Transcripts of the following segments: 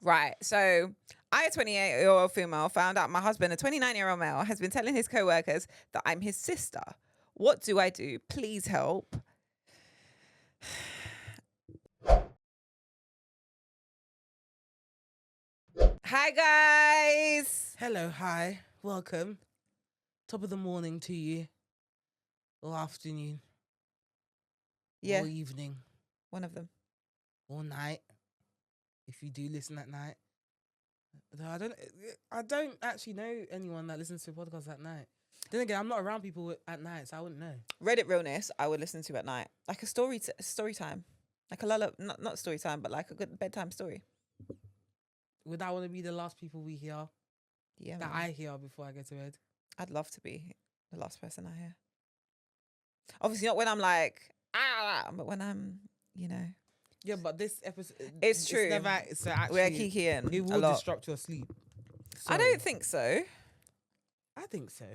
Right. So I, a 28-year-old female, found out my husband, a 29-year-old male, has been telling his co-workers that I'm his sister. What do I do? Please help. Hi, guys. Hello, hi, welcome. Top of the morning to you, or afternoon, Yeah, or evening, one of them. or night. If you do listen at night, I don't actually know anyone that listens to podcasts at night. Then again, I'm not around people at night, so I wouldn't know. Reddit Realness, I would listen to at night, like a story time, like a lullaby, not story time, but like a good bedtime story. Would I want to be the last people we hear? Yeah, that man. I hear before I get to bed. I'd love to be the last person I hear. Obviously, not when I'm like but when I'm, Yeah, but this episode, it's true. So actually, We're kiki in it a will lot. disrupt your sleep. I don't think so. I think so.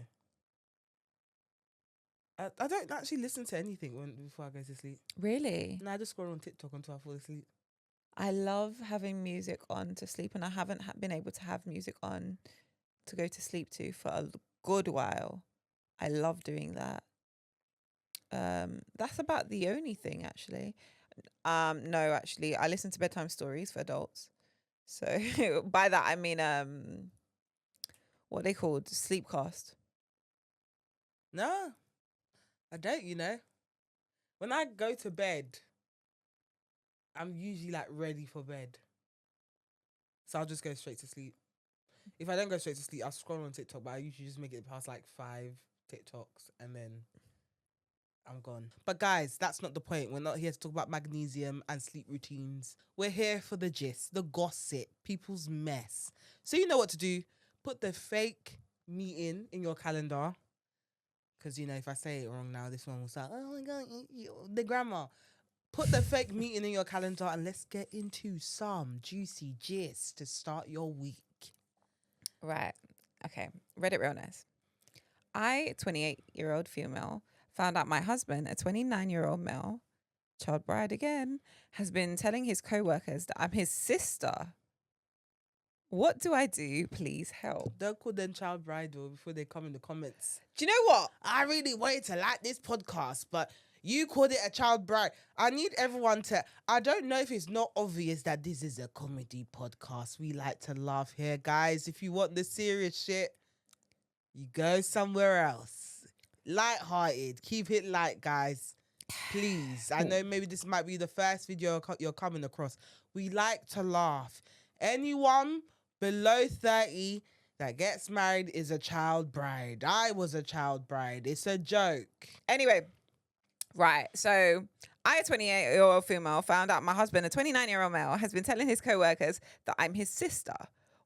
I don't actually listen to anything before I go to sleep. Really? No, I just scroll on TikTok until I fall asleep. I love having music on to sleep, and I haven't been able to have music on to go to sleep to for a good while. I love doing that. That's about the only thing, actually. No, actually, I listen to bedtime stories for adults. So by that I mean what they called sleepcast. No, I don't. When I go to bed, I'm usually like ready for bed, so I'll just go straight to sleep. If I don't go straight to sleep, I'll scroll on TikTok, but I usually just make it past like 5 TikToks and then I'm gone. But guys, that's not the point. We're not here to talk about magnesium and sleep routines. We're here for the gist, the gossip, people's mess. So you know what to do. Put the fake meeting in your calendar. Because, if I say it wrong now, this one will start, oh my God, the grammar. Put the fake meeting in your calendar and let's get into some juicy gist to start your week. Right. Okay. Reddit Realness. I, 28-year-old female, found out my husband, a 29-year-old male, child bride again, has been telling his co-workers that I'm his sister. What do I do? Please help. Don't call them child bride though before they come in the comments. Do you know what? I really wanted to like this podcast, but you called it a child bride. I need everyone to... I don't know if it's not obvious that this is a comedy podcast. We like to laugh here, guys. If you want the serious shit, you go somewhere else. Light-hearted. Keep it light, guys. Please. I know maybe this might be the first video you're coming across. We like to laugh. Anyone below 30 that gets married is a child bride. I was a child bride. It's a joke. Anyway, right. So I, a 28-year-old female, found out my husband, a 29-year-old male, has been telling his co-workers that I'm his sister.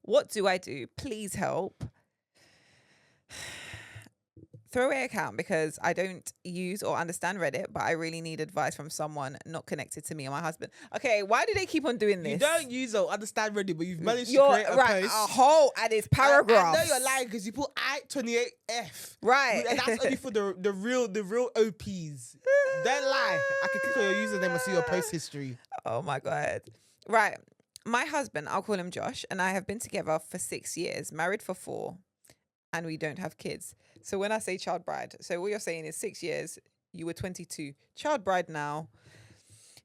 What do I do? Please help. Throwaway account because I don't use or understand Reddit, but I really need advice from someone not connected to me and my husband. Okay, why do they keep on doing this? You don't use or understand Reddit, but you've managed to create a post. A whole and it's paragraphs. I know you're lying because you put I28F. Right. And that's only for the real OPs. Don't lie. I can click on your username and see your post history. Oh my God. Right. My husband, I'll call him Josh, and I have been together for 6 years, married for 4, and we don't have kids. So when I say child bride, so what you're saying is 6 years, you were 22, child bride now.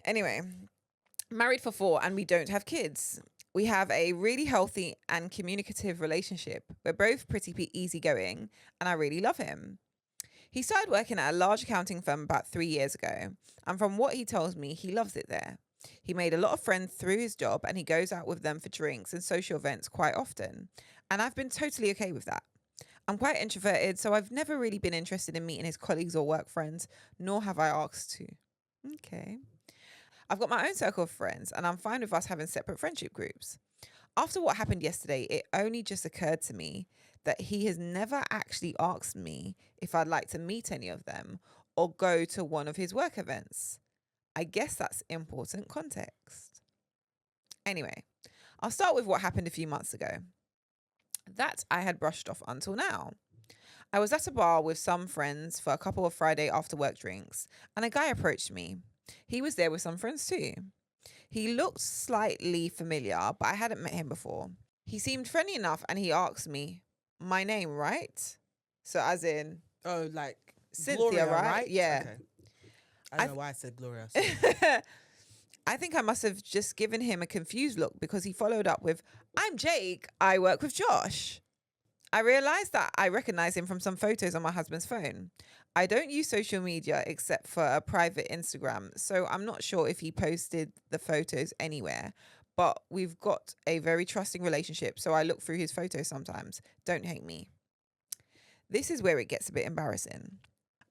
Anyway, married for 4 and we don't have kids. We have a really healthy and communicative relationship. We're both pretty easygoing and I really love him. He started working at a large accounting firm about 3 years ago. And from what he tells me, he loves it there. He made a lot of friends through his job and he goes out with them for drinks and social events quite often. And I've been totally okay with that. I'm quite introverted, so I've never really been interested in meeting his colleagues or work friends, nor have I asked to. Okay. I've got my own circle of friends, and I'm fine with us having separate friendship groups. After what happened yesterday, it only just occurred to me that he has never actually asked me if I'd like to meet any of them or go to one of his work events. I guess that's important context. Anyway, I'll start with what happened a few months ago. That I had brushed off until now. I was at a bar with some friends for a couple of Friday after work drinks, and a guy approached me. He was there with some friends too. He looked slightly familiar, but I hadn't met him before. He seemed friendly enough and he asked me, my name, right? So as in Oh, like Cynthia, Gloria, right? Yeah. Okay. I I don't know why I said Gloria. So. I think I must have just given him a confused look because he followed up with, I'm Jake, I work with Josh. I realized that I recognize him from some photos on my husband's phone. I don't use social media except for a private Instagram, so I'm not sure if he posted the photos anywhere, but we've got a very trusting relationship, so I look through his photos sometimes. Don't hate me. This is where it gets a bit embarrassing.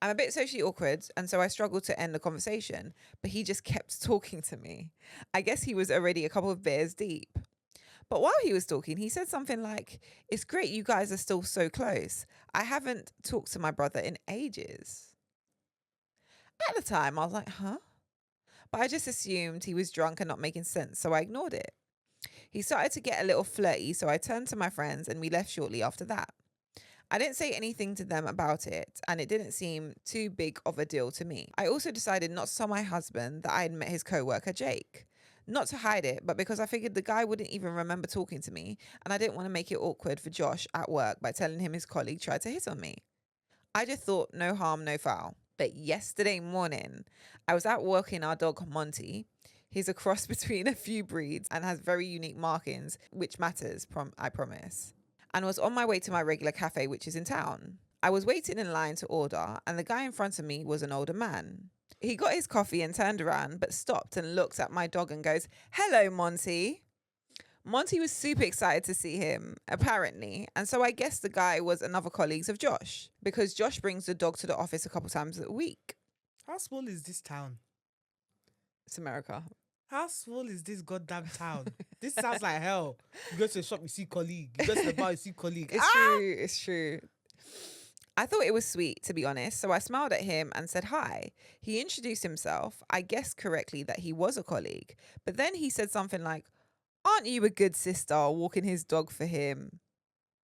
I'm a bit socially awkward, and so I struggled to end the conversation, but he just kept talking to me. I guess he was already a couple of beers deep. But while he was talking, he said something like, it's great you guys are still so close. I haven't talked to my brother in ages. At the time, I was like, huh? But I just assumed he was drunk and not making sense, so I ignored it. He started to get a little flirty, so I turned to my friends and we left shortly after that. I didn't say anything to them about it, and it didn't seem too big of a deal to me. I also decided not to tell my husband that I had met his co-worker Jake. Not to hide it, but because I figured the guy wouldn't even remember talking to me, and I didn't want to make it awkward for Josh at work by telling him his colleague tried to hit on me. I just thought no harm, no foul. But yesterday morning, I was out walking our dog Monty. He's a cross between a few breeds and has very unique markings, which matters, I promise. And was on my way to my regular cafe, which is in town. I was waiting in line to order, and the guy in front of me was an older man. He got his coffee and turned around, but stopped and looked at my dog and goes, hello, Monty. Monty was super excited to see him, apparently, and so I guess the guy was another colleague of Josh, because Josh brings the dog to the office a couple times a week. How small is this town? It's America. How small is this goddamn town? This sounds like hell. You go to the shop, you see colleague. You go to the bar, you see colleague. It's true. I thought it was sweet, to be honest, so I smiled at him and said hi. He introduced himself, I guessed correctly that he was a colleague, but then he said something like, aren't you a good sister walking his dog for him?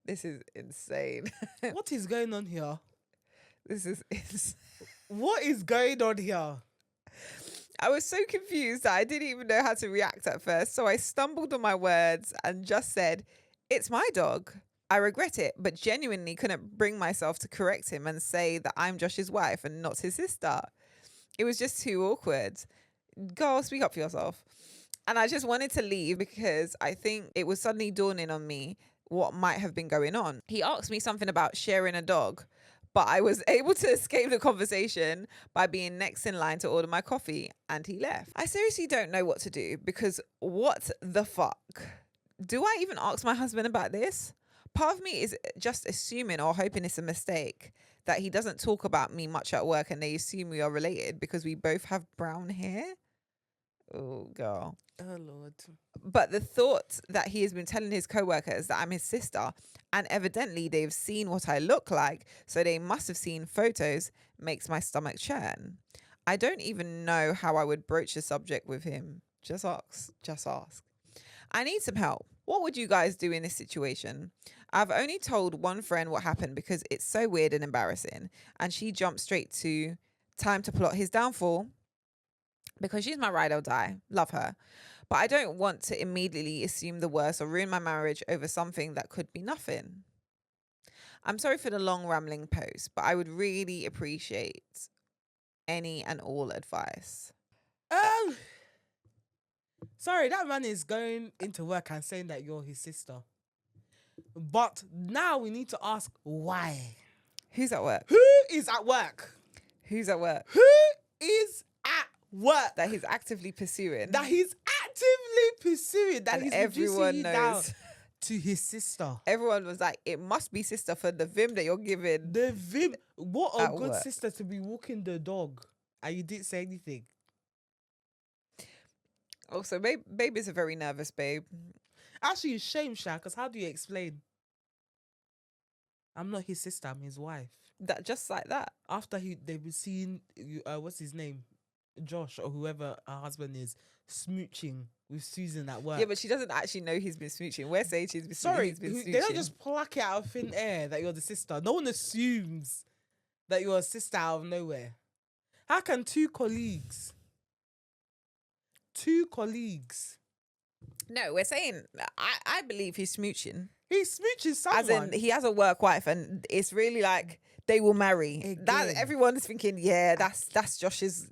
This is insane. What is going on here? This is insane. What is going on here? I was so confused that I didn't even know how to react at first, so I stumbled on my words and just said, it's my dog. I regret it, but genuinely couldn't bring myself to correct him and say that I'm Josh's wife and not his sister. It was just too awkward. Girl, speak up for yourself. And I just wanted to leave because I think it was suddenly dawning on me what might have been going on. He asked me something about sharing a dog, but I was able to escape the conversation by being next in line to order my coffee, and he left. I seriously don't know what to do because what the fuck? Do I even ask my husband about this? Part of me is just assuming or hoping it's a mistake that he doesn't talk about me much at work and they assume we are related because we both have brown hair. Oh, girl. Oh, Lord. But the thought that he has been telling his co-workers that I'm his sister, and evidently they've seen what I look like, so they must have seen photos, makes my stomach churn. I don't even know how I would broach the subject with him. Just ask. I need some help. What would you guys do in this situation? I've only told one friend what happened because it's so weird and embarrassing, and she jumped straight to time to plot his downfall because she's my ride or die. Love her. But I don't want to immediately assume the worst or ruin my marriage over something that could be nothing. I'm sorry for the long rambling post, but I would really appreciate any and all advice. Sorry, that man is going into work and saying that you're his sister. But now we need to ask why. Who's at work? Who is at work? Who's at work? Who is at work? That he's actively pursuing. That he's actively pursuing. That And he's everyone reducing you down knows. to his sister. Everyone was like, it must be sister for the vim that you're giving. The vim. What a At good work. sister to be walking the dog. And you didn't say anything. Also, babe is a very nervous babe. Actually, shame, Sha, because how do you explain? I'm not his sister, I'm his wife. That just like that. After they've been seeing, what's his name? Josh or whoever her husband is, smooching with Susan at work. Yeah, but she doesn't actually know he's been smooching. We're saying he's been smooching. They don't just pluck it out of thin air that you're the sister. No one assumes that you're a sister out of nowhere. How can two colleagues 2 colleagues. No, we're saying I believe he's smooching. He's smooching someone. As in, he has a work wife, and it's really like they will marry. That Again. everyone's thinking, yeah, that's Josh's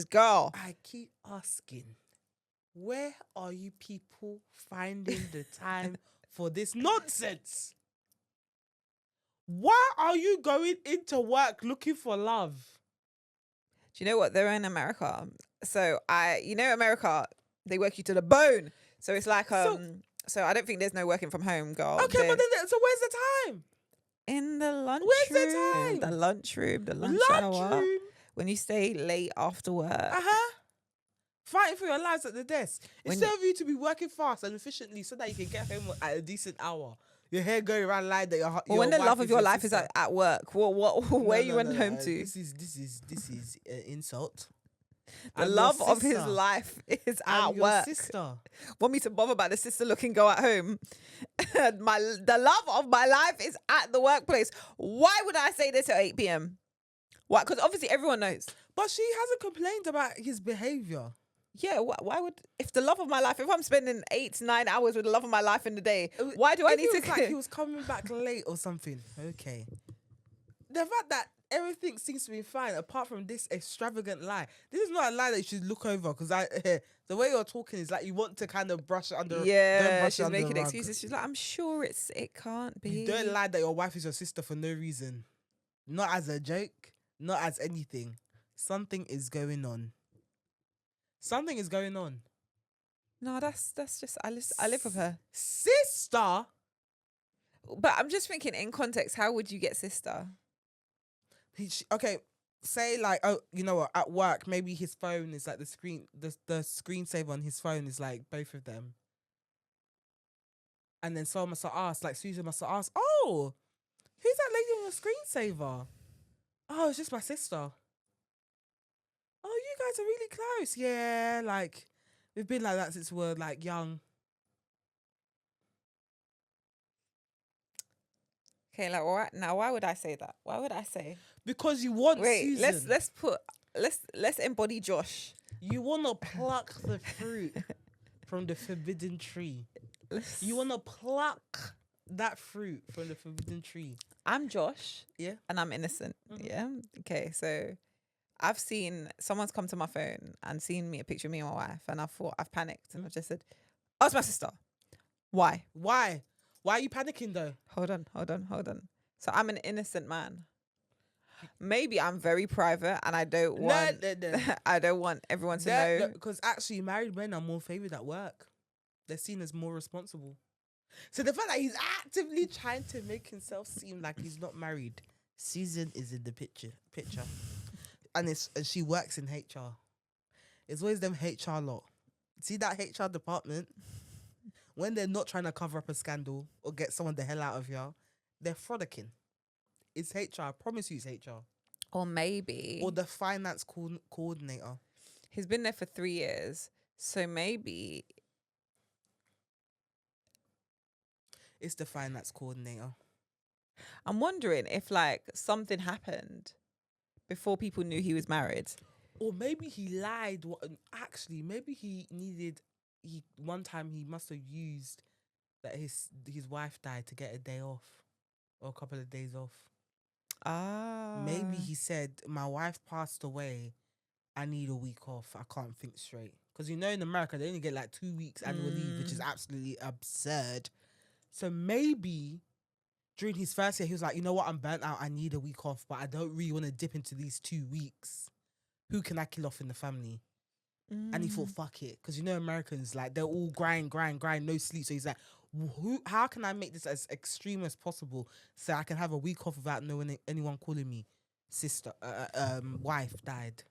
girl. I keep asking, where are you people finding the time for this nonsense? Why are you going into work looking for love? Do you know what? They're in America. So America, they work you to the bone. So it's like, so I don't think there's no working from home, girl. Okay, but then, so where's the time? In the lunch Where's room. the time? The lunchroom, the lunch hour. Room. When you stay late after work. Fighting for your lives at the desk. Instead of you to be working fast and efficiently so that you can get home at a decent hour. Your hair going around like that. Well, when the love of your life is at work, where you went home to? This is an insult. The love of his life is at work. Sister. Want me to bother about the sister looking girl at home? The love of my life is at the workplace. Why would I say this at 8 p.m.? Why? Because obviously everyone knows. But she hasn't complained about his behavior. Yeah, why would, if the love of my life, if I'm spending 8 to 9 hours with the love of my life in the day, why do I need to? Like he was coming back late or something. Okay. The fact that everything seems to be fine apart from this extravagant lie. This is not a lie that you should look over because the way you're talking is like you want to kind of brush it under. Yeah, she's making excuses. She's like, I'm sure it can't be. You don't lie that your wife is your sister for no reason, not as a joke, not as anything. Something is going on. Something is going on. No, that's just I live with her. Sister. But I'm just thinking in context, how would you get sister? Okay, say like, oh, you know what, at work, maybe his phone is like the screensaver on his phone is like both of them. And then someone must have asked, like Susan must have asked, oh, who's that lady on the screensaver? Oh, it's just my sister. Oh, you guys are really close. Yeah, like we've been like that since we're like young. Okay, like what? Now, why would I say that? Why would I say? Because you want Susan. let's embody Josh. You want to pluck the fruit from the forbidden tree. You want to pluck that fruit from the forbidden tree. I'm Josh. Yeah. And I'm innocent. Mm-hmm. Yeah. Okay, so I've seen someone's come to my phone and seen me a picture of me and my wife, and I've panicked and I've just said, "Oh, it's my sister." Why? Why are you panicking though? Hold on. So I'm an innocent man. Maybe I'm very private and I don't want I don't want everyone to know. Because actually married men are more favoured at work. They're seen as more responsible. So the fact that he's actively trying to make himself seem like he's not married. Susan is in the picture. And she works in HR. It's always them HR lot. See that HR department? When they're not trying to cover up a scandal or get someone the hell out of here, they're frolicking. It's HR. I promise you it's HR. Or maybe. Or the finance coordinator. He's been there for 3 years. So maybe. It's the finance coordinator. I'm wondering if like something happened before people knew he was married. Or maybe he lied. Actually, maybe one time he must have used that his wife died to get a day off or a couple of days off. Maybe he said, my wife passed away. I need a week off. I can't think straight. Because in America, they only get like 2 weeks annual leave, which is absolutely absurd. So maybe during his first year, he was like, you know what? I'm burnt out. I need a week off, but I don't really want to dip into these 2 weeks. Who can I kill off in the family? And he thought, fuck it. Because Americans, like, they're all grind, no sleep. So he's like, how can I make this as extreme as possible so I can have a week off without knowing anyone calling me sister, wife died?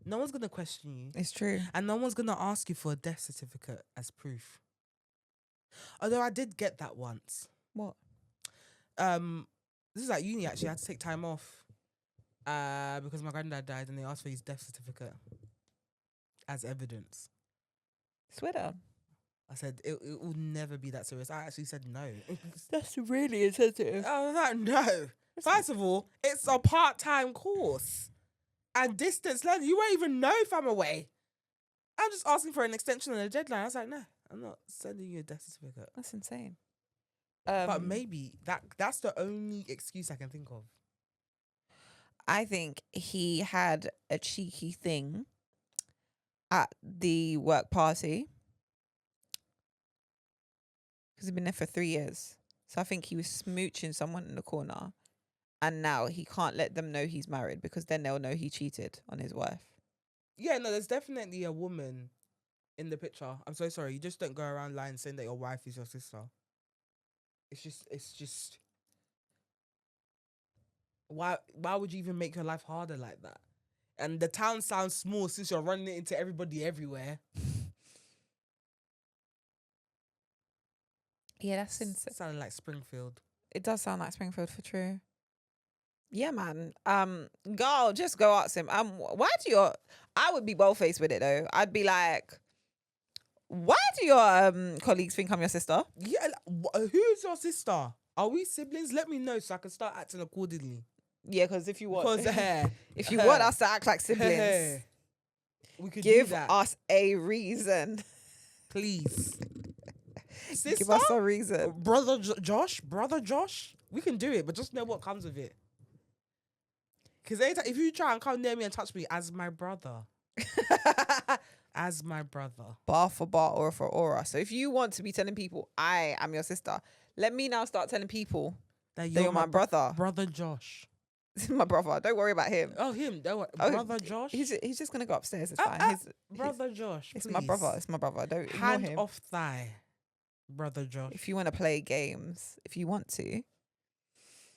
No one's going to question you. It's true. And no one's going to ask you for a death certificate as proof. Although I did get that once. What? This is at uni, actually. I had to take time off because my granddad died and they asked for his death certificate as evidence. Sweater. I said, it will never be that serious. I actually said no. That's really insensitive. I was like, no. First of all, it's a part-time course. And distance learning. You won't even know if I'm away. I'm just asking for an extension on the deadline. I was like, no, I'm not sending you a death certificate. That's insane. But maybe that's the only excuse I can think of. I think he had a cheeky thing at the work party because he's been there for 3 years. So I think he was smooching someone in the corner, and now he can't let them know he's married because then they'll know he cheated on his wife. Yeah, no, there's definitely a woman in the picture. I'm so sorry. You just don't go around lying saying that your wife is your sister. It's just. Why would you even make your life harder like that? And the town sounds small since you're running it into everybody everywhere. Yeah, that's insane. Sounding like Springfield. It does sound like Springfield for true. Yeah, man. Girl, just go ask him. Why do your? I would be bold faced with it though. I'd be like, why do your colleagues think I'm your sister? Yeah, who's your sister? Are we siblings? Let me know so I can start acting accordingly. Yeah, because if you want, Because if you want us to act like siblings, we could give do that. us a reason. Please. Sister? Give us a reason. Brother Josh, we can do it, but just know what comes with it. Because if you try and come near me and touch me as my brother, bar for bar, aura for aura. So if you want to be telling people I am your sister, let me now start telling people that you're my brother. Brother Josh. My brother. Don't worry about him. Oh, him. Brother Josh. He's just gonna go upstairs. It's fine. Brother Josh. It's please. my brother. It's my brother. Don't ignore Hand him. off thigh, Brother Josh. If you want to play games, if you want to.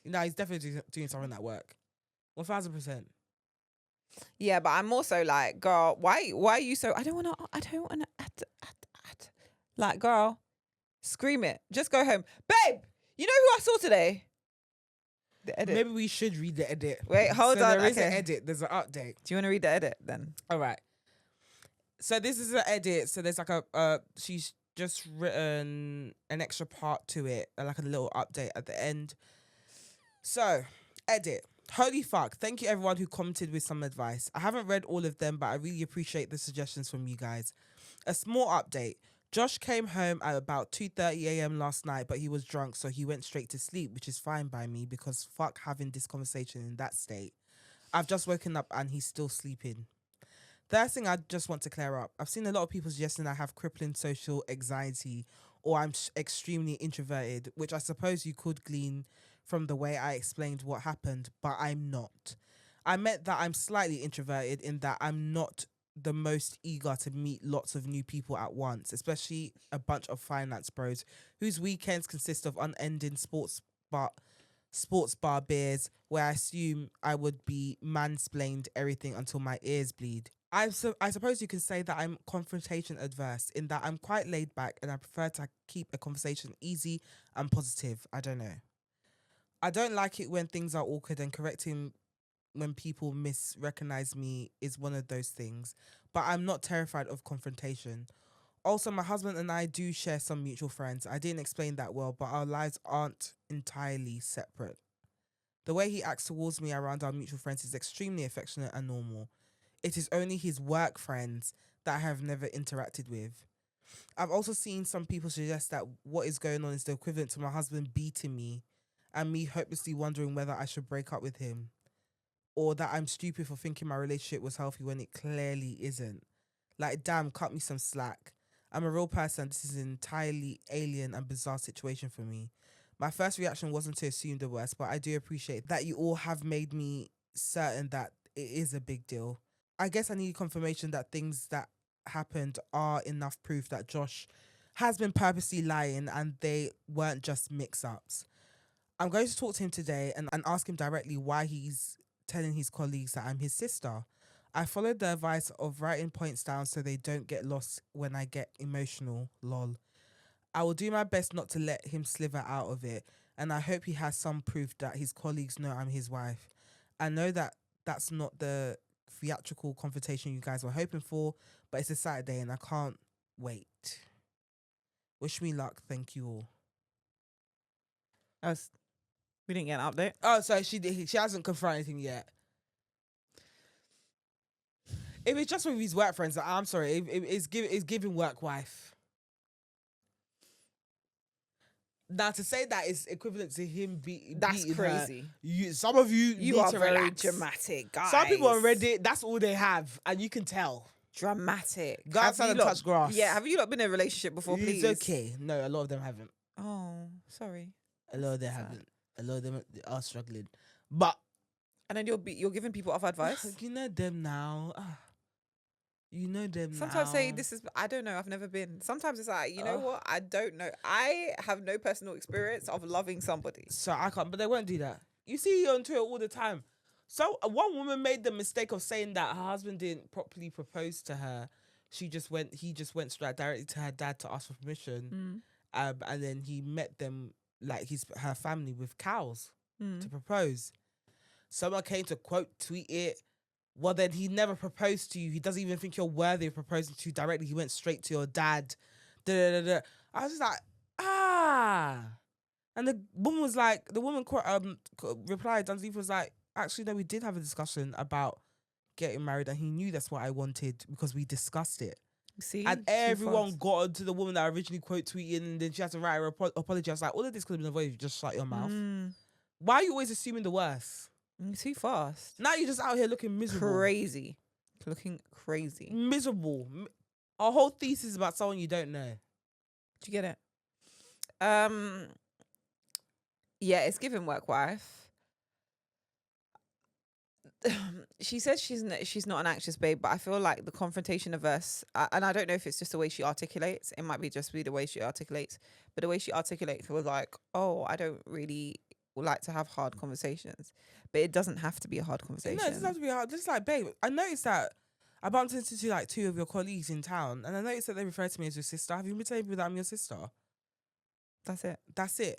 No, he's definitely doing something at work. 1000%. Yeah, but I'm also like, girl, why are you so? I don't wanna. Like, girl, scream it. Just go home, babe. You know who I saw today? The edit. Maybe we should read the edit. Wait, hold on. There is an edit. There's an update. Do you want to read the edit then? All right. So this is an edit. So there's like she's just written an extra part to it, like a little update at the end. So, edit. Holy fuck. Thank you everyone who commented with some advice. I haven't read all of them, but I really appreciate the suggestions from you guys. A small update. Josh came home at about 2:30 a.m. last night, but he was drunk, so he went straight to sleep, which is fine by me because fuck having this conversation in that state. I've just woken up and he's still sleeping. First thing I just want to clear up. I've seen a lot of people suggesting I have crippling social anxiety or I'm extremely introverted, which I suppose you could glean from the way I explained what happened, but I'm not. I meant that I'm slightly introverted in that I'm not the most eager to meet lots of new people at once, especially a bunch of finance bros whose weekends consist of unending sports bar beers where I assume I would be mansplained everything until my ears bleed. I suppose you can say that I'm confrontation adverse in that I'm quite laid back and I prefer to keep a conversation easy and positive. I don't know. I don't like it when things are awkward, and correcting when people misrecognize me is one of those things, but I'm not terrified of confrontation. Also, my husband and I do share some mutual friends. I didn't explain that well, but our lives aren't entirely separate. The way he acts towards me around our mutual friends is extremely affectionate and normal. It is only his work friends that I have never interacted with. I've also seen some people suggest that what is going on is the equivalent to my husband beating me and me hopelessly wondering whether I should break up with him, or that I'm stupid for thinking my relationship was healthy when it clearly isn't. Like, damn, cut me some slack. I'm a real person. This is an entirely alien and bizarre situation for me. My first reaction wasn't to assume the worst, but I do appreciate that you all have made me certain that it is a big deal. I guess I need confirmation that things that happened are enough proof that Josh has been purposely lying and they weren't just mix-ups. I'm going to talk to him today and ask him directly why he's telling his colleagues that I'm his sister. I followed the advice of writing points down so they don't get lost when I get emotional, lol. I will do my best not to let him slither out of it, and I hope he has some proof that his colleagues know I'm his wife. I know that that's not the theatrical confrontation you guys were hoping for, but it's a Saturday and I can't wait. Wish me luck. Thank you all. We didn't get an update. Oh, so she hasn't confronted him yet. If it's just with his work friends, I'm sorry. It's giving work wife. Now to say that is equivalent to him That's beating crazy. her. Some of you You need are to very relax. dramatic, guys. Some people on Reddit, that's all they have, and you can tell. Dramatic. Go outside and touch grass. Yeah, have you not been in a relationship before, please? It's okay. No, a lot of them haven't. Oh, sorry. A lot of them Sad. haven't. A lot of them are struggling. But And then you're giving people off advice. you know them now. You know them Sometimes now. say this is, I don't know, I've never been. Sometimes it's like, you know what? I don't know. I have no personal experience of loving somebody. So I can't, but they won't do that. You see on Twitter all the time. So one woman made the mistake of saying that her husband didn't properly propose to her. He just went straight directly to her dad to ask for permission. And then he met them, like her family, with cows to propose. Someone came to quote tweet it. Well, then he never proposed to you. He doesn't even think you're worthy of proposing to you directly. He went straight to your dad. I was just like, And the woman was like, replied, underneath was like, actually, no, we did have a discussion about getting married, and he knew that's what I wanted because we discussed it. See, and everyone got onto the woman that originally quote tweeted, and then she had to write her apology. I was like, all of this could have been avoided if you just shut your mouth. Why are you always assuming the worst? You're too fast. Now you're just out here looking miserable. Crazy. Looking crazy. Miserable. A whole thesis about someone you don't know. Do you get it? Yeah, it's giving work wife. She says she's not an anxious babe, but I feel like the confrontation averse, and I don't know if it's just the way she articulates. It might be just the way she articulates, but the way she articulates was like, oh, I don't really like to have hard conversations, but it doesn't have to be a hard conversation. No, it doesn't have to be hard. Just like, babe, I noticed that I bumped into like two of your colleagues in town, and I noticed that they refer to me as your sister. Have you been telling people that I'm your sister? That's it. That's it.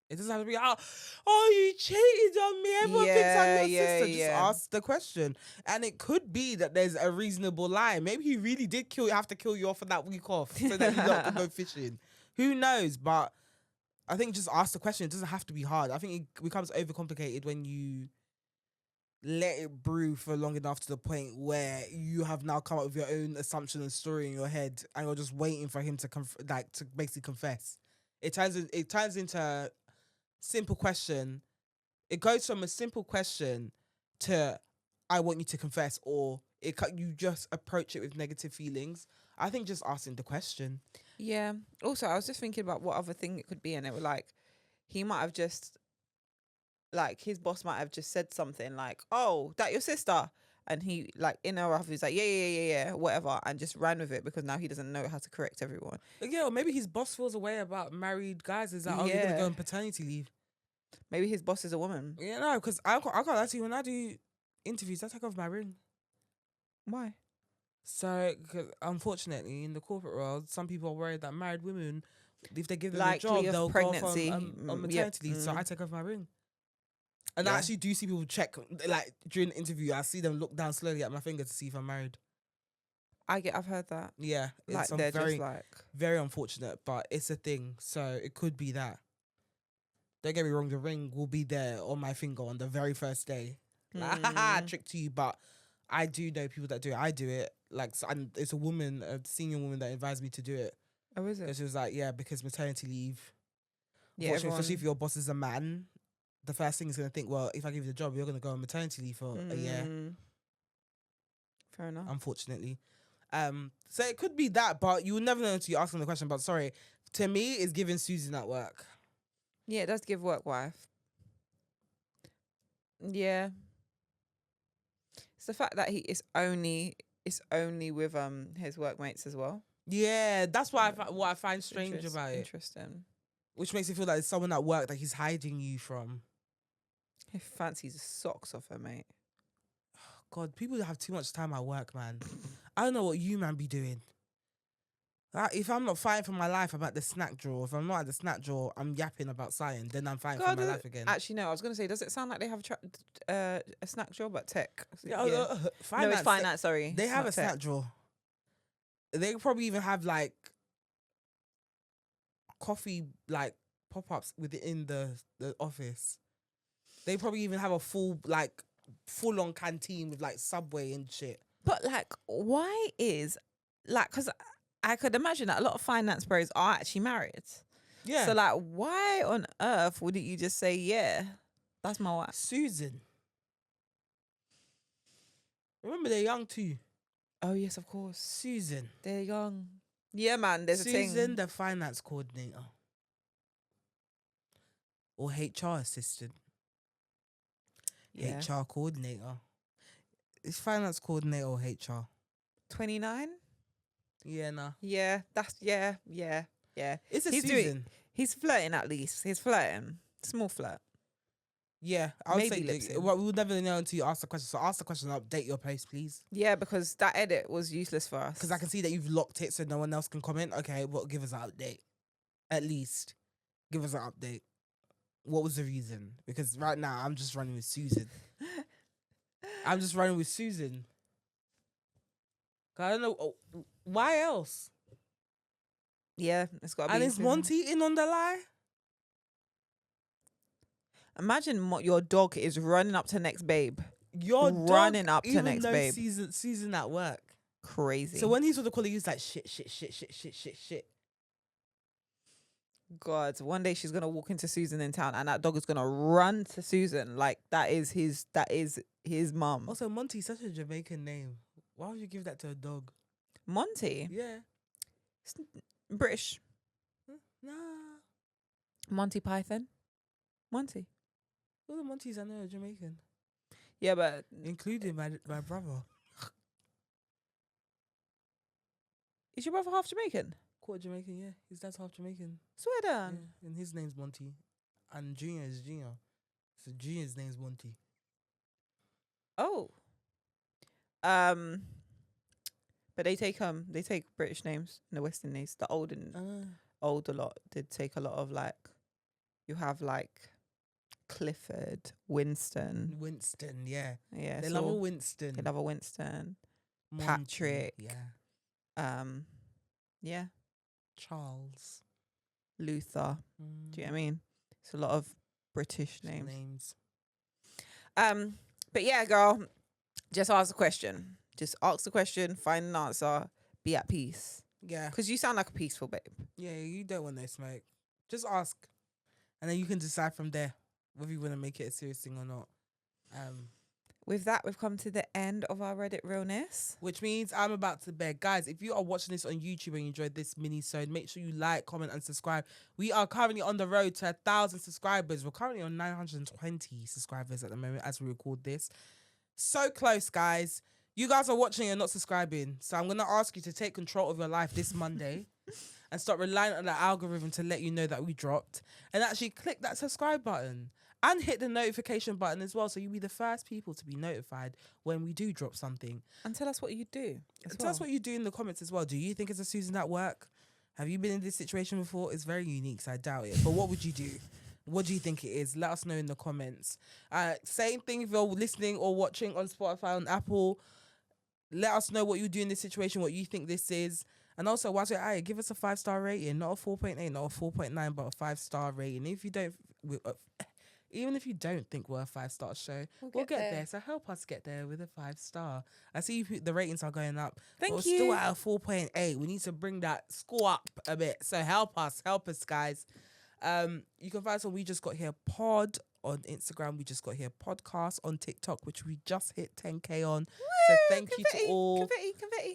It doesn't have to be, oh, you cheated on me. Everyone thinks I'm your sister. Just ask the question. And it could be that there's a reasonable lie. Maybe he really did have to kill you off for that week off so that you lot can go fishing. Who knows? But I think just ask the question. It doesn't have to be hard. I think it becomes overcomplicated when you let it brew for long enough to the point where you have now come up with your own assumption and story in your head, and you're just waiting for him to to basically confess. It turns into a simple question. It goes from a simple question to I want you to confess, or you just approach it with negative feelings. I think just asking the question. Yeah. Also, I was just thinking about what other thing it could be, and it was like he might have just, like, his boss might have just said something like, "Oh, that your sister," and he, like, in her office, like, yeah, whatever, and just ran with it because now he doesn't know how to correct everyone. Yeah, or maybe his boss feels a way about married guys. Is like, oh, you're gonna go on paternity leave. Maybe his boss is a woman. Yeah, no, because I can't actually, when I do interviews, I take off my ring. Why? So, cause unfortunately, in the corporate world, some people are worried that married women, if they give them Likely a job, of they'll pregnancy. go off on maternity leave. So I take off my ring. And I actually do see people check, like, during the interview, I see them look down slowly at my finger to see if I'm married. I've heard that. Yeah. Like, It's they're very, just like, very unfortunate, but it's a thing. So it could be that. Don't get me wrong, the ring will be there on my finger on the very first day. Like, trick to you, but I do know people that do it. I do it. Like, and it's a woman, a senior woman that advised me to do it. oh, is it? She was like, yeah, because maternity leave. Yeah, Especially if your boss is a man, the first thing is going to think, well, if I give you the job, you're going to go on maternity leave for a year. Fair enough. Unfortunately. So it could be that, but you will never know until you ask them the question. But sorry, to me, it's giving Susan at work. Yeah, it does give work wife. Yeah. It's the fact that it's only with his workmates as well. Yeah, that's what I find strange about it. Interesting. Which makes it feel like it's someone at work that he's hiding you from. He fancies the socks off her, mate. God, people have too much time at work, man. I don't know what you man be doing. Like, if I'm not fighting for my life, I'm at the snack drawer. If I'm not at the snack drawer, I'm yapping about science. Then I'm fighting for my life again. Actually, no. I was going to say, does it sound like they have a snack drawer, but tech? Finance. No, it's finance. Sorry, they have a snack drawer. They probably even have like coffee like pop-ups within the office. They probably even have a full-on canteen with like Subway and shit. But like, why is like? Because I could imagine that a lot of finance bros are actually married. Yeah. So like, why on earth wouldn't you just say, yeah, that's my wife? Susan. Remember, they're young too. Oh yes, of course. Susan. They're young. Yeah, man. There's a Susan, thing. the finance coordinator. Or HR assistant. Yeah. HR coordinator. Is finance coordinator or HR? 29. Yeah, nah. Yeah, that's yeah. It's a He's Susan. He's flirting at least. He's flirting. Small flirt. Yeah, I would Maybe say lip sync. well, we'll never know until you ask the question. So ask the question and update your post, please. Yeah, because that edit was useless for us. Because I can see that you've locked it so no one else can comment. Okay, well, give us an update. At least. Give us an update. What was the reason? Because right now, I'm just running with Susan. I'm just running with Susan. 'Cause I don't know. Why else? Yeah, it's got to be. And is Susan. Monty in on the lie? Imagine what your dog is running up to next babe. Your running dog up to even next knows babe. Susan at work. Crazy. So when he's with the colleague, he's like, shit. God, one day she's gonna walk into Susan in town, and that dog is gonna run to Susan like that is his mum. Also, Monty's such a Jamaican name. Why would you give that to a dog? Monty, Yeah. British. Nah. Monty Python. Monty. All the Montys I know are Jamaican. Yeah, but Including my brother. is your brother half Jamaican? Quarter Jamaican, yeah. His dad's half Jamaican. Swear Yeah. down. And his name's Monty. And Junior is Junior. So Junior's name's Monty. Oh. But they take British names and the Western names. The old a lot did take a lot of like. You have like Clifford, Winston. Winston, yeah. Yeah, They love a Winston. They love a Winston. Monty, Patrick. yeah. Yeah. Charles. Luther. Do you know what I mean? It's a lot of British names. But yeah, girl, just ask the question. Just ask the question, find an answer, be at peace. Yeah. Because you sound like a peaceful babe. Yeah, you don't want no smoke. Just ask. And then you can decide from there whether you want to make it a serious thing or not. With that, we've come to the end of our Reddit Realness. Which means I'm about to bed. Guys, if you are watching this on YouTube and you enjoyed this mini-sode, make sure you like, comment, and subscribe. We are currently on the road to 1,000 subscribers. We're currently on 920 subscribers at the moment as we record this. So close, guys. You guys are watching and not subscribing. So I'm going to ask you to take control of your life this Monday and start relying on the algorithm to let you know that we dropped. And actually click that subscribe button. And hit the notification button as well, so you'll be the first people to be notified when we do drop something. And tell us what you do. Tell us what you do in the comments as well. Do you think it's a Susan at work? Have you been in this situation before? It's very unique, so I doubt it. But what would you do? What do you think it is? Let us know in the comments. Same thing if you're listening or watching on Spotify, on Apple. Let us know what you do in this situation, what you think this is. And also, whilst you're at it, give us a 5-star rating. Not a 4.8, not a 4.9, but a 5-star rating. If you don't... Even if you don't think we're a 5-star show, we'll get there. So help us get there with a 5-star. I see the ratings are going up. Thank We're you. still at a 4.8. We need to bring that score up a bit. So help us, guys. You can find us on We Just Got Here Pod on Instagram. We Just Got Here Podcast on TikTok, which we just hit 10K on. So thank you to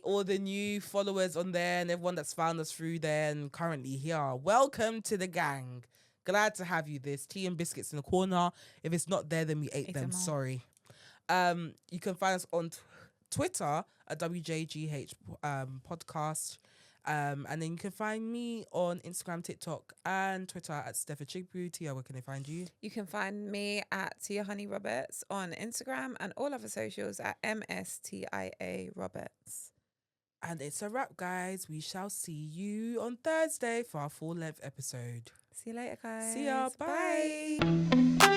all the new followers on there and everyone that's found us through there and currently here. Welcome to the gang. Glad to have you. There's tea and biscuits in the corner. If it's not there, then we ate them. Sorry. You can find us on Twitter at WJGH podcast. And then you can find me on Instagram, TikTok, and Twitter at Steph Chigbu. Tia, where can they find you? You can find me at Tia Honey Roberts on Instagram and all other socials at MSTIA Roberts. And it's a wrap, guys. We shall see you on Thursday for our full-length episode. See you later, guys. See ya. Bye.